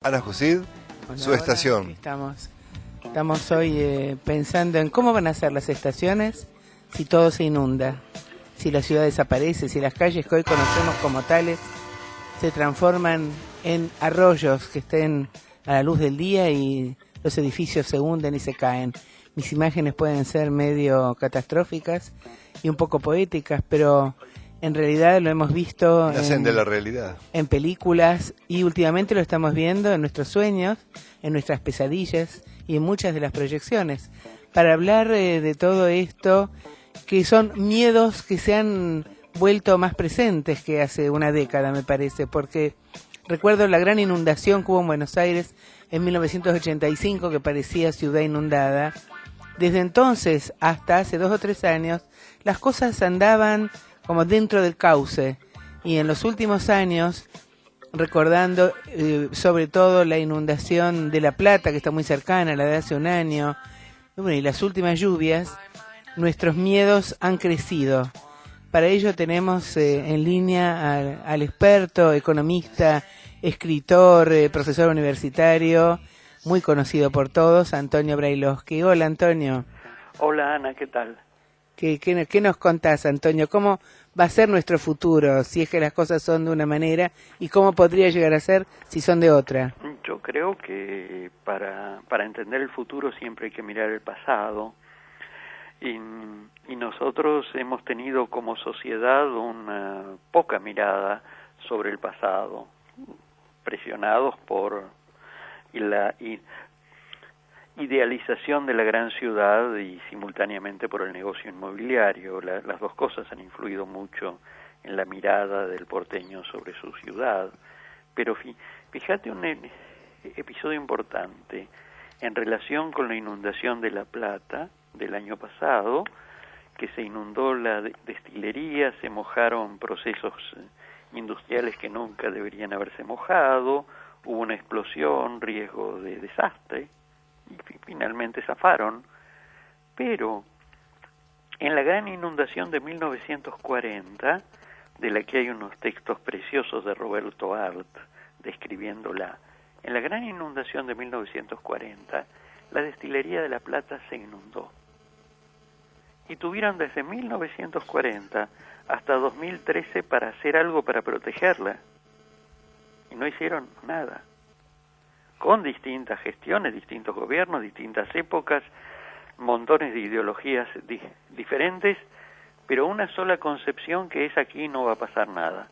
Ana Jusid, Bueno, su estación. Estamos hoy pensando en cómo van a ser las estaciones si todo se inunda, si la ciudad desaparece, si las calles que hoy conocemos como tales se transforman en arroyos que estén a la luz del día y los edificios se hunden y se caen. Mis imágenes pueden ser medio catastróficas y un poco poéticas, pero en realidad lo hemos visto Nacen de la realidad. En películas, y últimamente lo estamos viendo en nuestros sueños, en nuestras pesadillas y en muchas de las proyecciones. Para hablar de todo esto, que son miedos que se han vuelto más presentes que hace una década, me parece, porque recuerdo la gran inundación que hubo en Buenos Aires en 1985, que parecía ciudad inundada. Desde entonces hasta hace 2 o 3 años, las cosas andaban como dentro del cauce, y en los últimos años, recordando sobre todo la inundación de La Plata, que está muy cercana, la de hace un año, y las últimas lluvias, nuestros miedos han crecido. Para ello tenemos en línea al experto, economista, escritor, profesor universitario, muy conocido por todos, Antonio Brailovsky. Hola, Antonio. Hola, Ana, ¿qué tal? ¿Qué nos contás, Antonio? ¿Cómo va a ser nuestro futuro si es que las cosas son de una manera y cómo podría llegar a ser si son de otra? Yo creo que para entender el futuro siempre hay que mirar el pasado y nosotros hemos tenido como sociedad una poca mirada sobre el pasado, presionados por la idealización de la gran ciudad y simultáneamente por el negocio inmobiliario. Las dos cosas han influido mucho en la mirada del porteño sobre su ciudad. Pero fíjate un episodio importante en relación con la inundación de La Plata del año pasado, que se inundó la destilería, se mojaron procesos industriales que nunca deberían haberse mojado, hubo una explosión, riesgo de desastre, y finalmente zafaron. Pero en la gran inundación de 1940, de la que hay unos textos preciosos de Roberto Arlt describiéndola, en la gran inundación de 1940, la destilería de La Plata se inundó. Y tuvieron desde 1940 hasta 2013 para hacer algo para protegerla. Y no hicieron nada. Con distintas gestiones, distintos gobiernos, distintas épocas, montones de ideologías diferentes, pero una sola concepción, que es: aquí no va a pasar nada.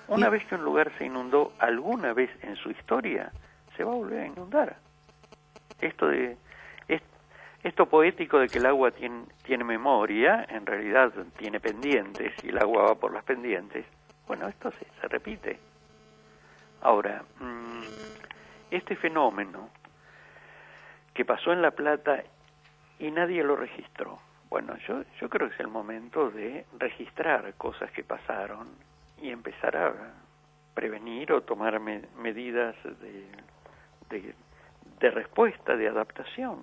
Una vez que un lugar se inundó alguna vez en su historia, se va a volver a inundar. Esto poético de que el agua tiene memoria, en realidad tiene pendientes y el agua va por las pendientes, bueno, esto se repite. Ahora, este fenómeno que pasó en La Plata y nadie lo registró, bueno, yo creo que es el momento de registrar cosas que pasaron y empezar a prevenir o tomar medidas de respuesta, de adaptación.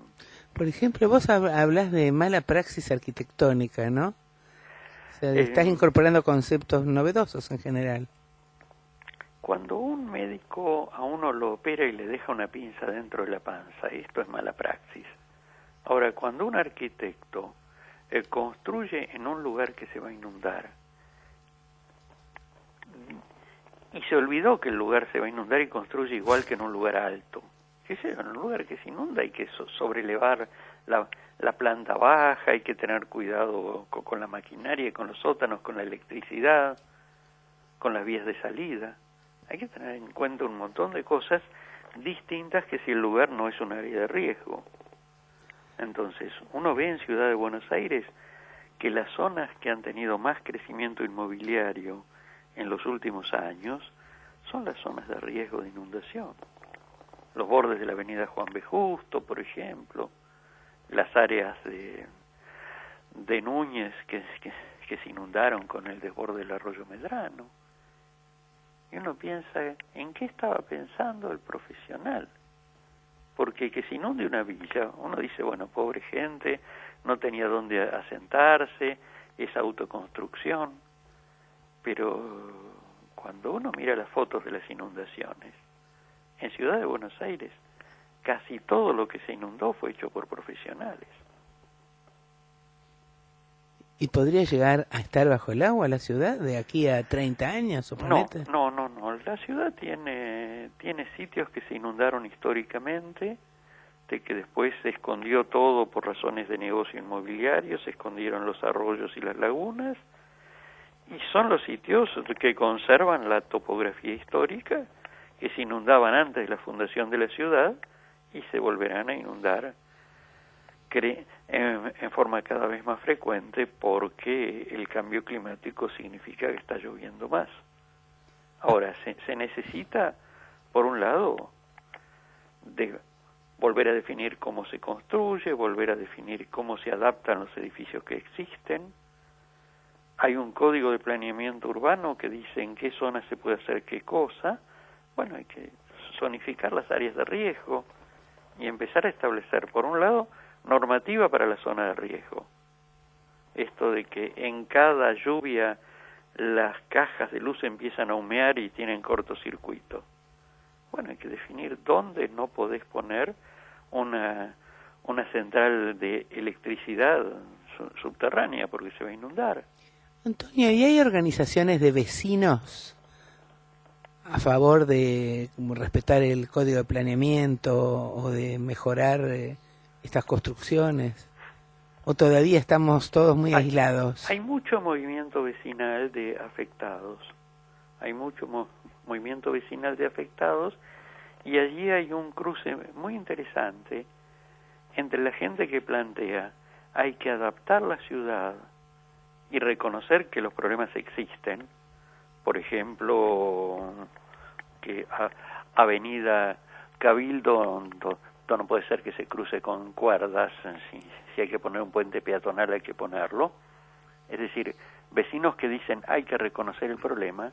Por ejemplo, vos hablas de mala praxis arquitectónica, ¿no? O sea, estás incorporando conceptos novedosos en general. Cuando un médico a uno lo opera y le deja una pinza dentro de la panza, esto es mala praxis. Ahora, cuando un arquitecto construye en un lugar que se va a inundar y se olvidó que el lugar se va a inundar y construye igual que en un lugar alto, en un lugar que se inunda hay que sobrelevar la planta baja, hay que tener cuidado con la maquinaria, con los sótanos, con la electricidad, con las vías de salida. Hay que tener en cuenta un montón de cosas distintas que si el lugar no es un área de riesgo. Entonces, uno ve en Ciudad de Buenos Aires que las zonas que han tenido más crecimiento inmobiliario en los últimos años son las zonas de riesgo de inundación. Los bordes de la avenida Juan B. Justo, por ejemplo, las áreas de Núñez que se inundaron con el desborde del arroyo Medrano. Y uno piensa, ¿en qué estaba pensando el profesional? Porque que se inunde una villa, uno dice, bueno, pobre gente, no tenía dónde asentarse, es autoconstrucción. Pero cuando uno mira las fotos de las inundaciones, Ciudad de Buenos Aires, casi todo lo que se inundó fue hecho por profesionales. ¿Y podría llegar a estar bajo el agua la ciudad de aquí a 30 años, suponete? No. La ciudad tiene sitios que se inundaron históricamente, de que después se escondió todo por razones de negocio inmobiliario, se escondieron los arroyos y las lagunas, y son los sitios que conservan la topografía histórica, que se inundaban antes de la fundación de la ciudad y se volverán a inundar en forma cada vez más frecuente, porque el cambio climático significa que está lloviendo más. Ahora, se necesita, por un lado, de volver a definir cómo se construye, volver a definir cómo se adaptan los edificios que existen. Hay un código de planeamiento urbano que dice en qué zonas se puede hacer qué cosa. Bueno, hay que zonificar las áreas de riesgo y empezar a establecer, por un lado, normativa para la zona de riesgo. Esto de que en cada lluvia las cajas de luz empiezan a humear y tienen cortocircuito. Bueno, hay que definir dónde no podés poner una central de electricidad subterránea porque se va a inundar. Antonio, ¿y hay organizaciones de vecinos a favor de respetar el código de planeamiento o de mejorar estas construcciones? ¿O todavía estamos todos muy aislados? Hay mucho movimiento vecinal de afectados. Hay mucho movimiento vecinal de afectados, y allí hay un cruce muy interesante entre la gente que plantea hay que adaptar la ciudad y reconocer que los problemas existen. Por ejemplo, que Avenida Cabildo no puede ser que se cruce con cuerdas. Si hay que poner un puente peatonal, hay que ponerlo. Es decir, vecinos que dicen hay que reconocer el problema,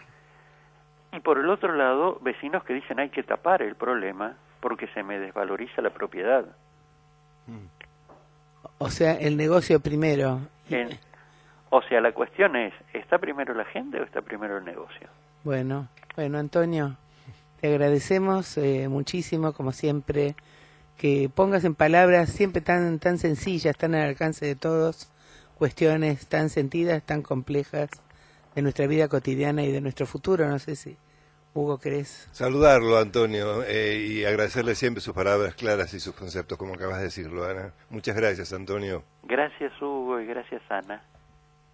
y por el otro lado, vecinos que dicen hay que tapar el problema porque se me desvaloriza la propiedad. O sea, el negocio primero. O sea, la cuestión es, ¿está primero la gente o está primero el negocio? Bueno, Antonio, te agradecemos muchísimo, como siempre, que pongas en palabras siempre tan sencillas, tan al alcance de todos, cuestiones tan sentidas, tan complejas de nuestra vida cotidiana y de nuestro futuro. No sé si, Hugo, querés saludarlo, Antonio, y agradecerle siempre sus palabras claras y sus conceptos, como acabas de decirlo, Ana. Muchas gracias, Antonio. Gracias, Hugo, y gracias, Ana.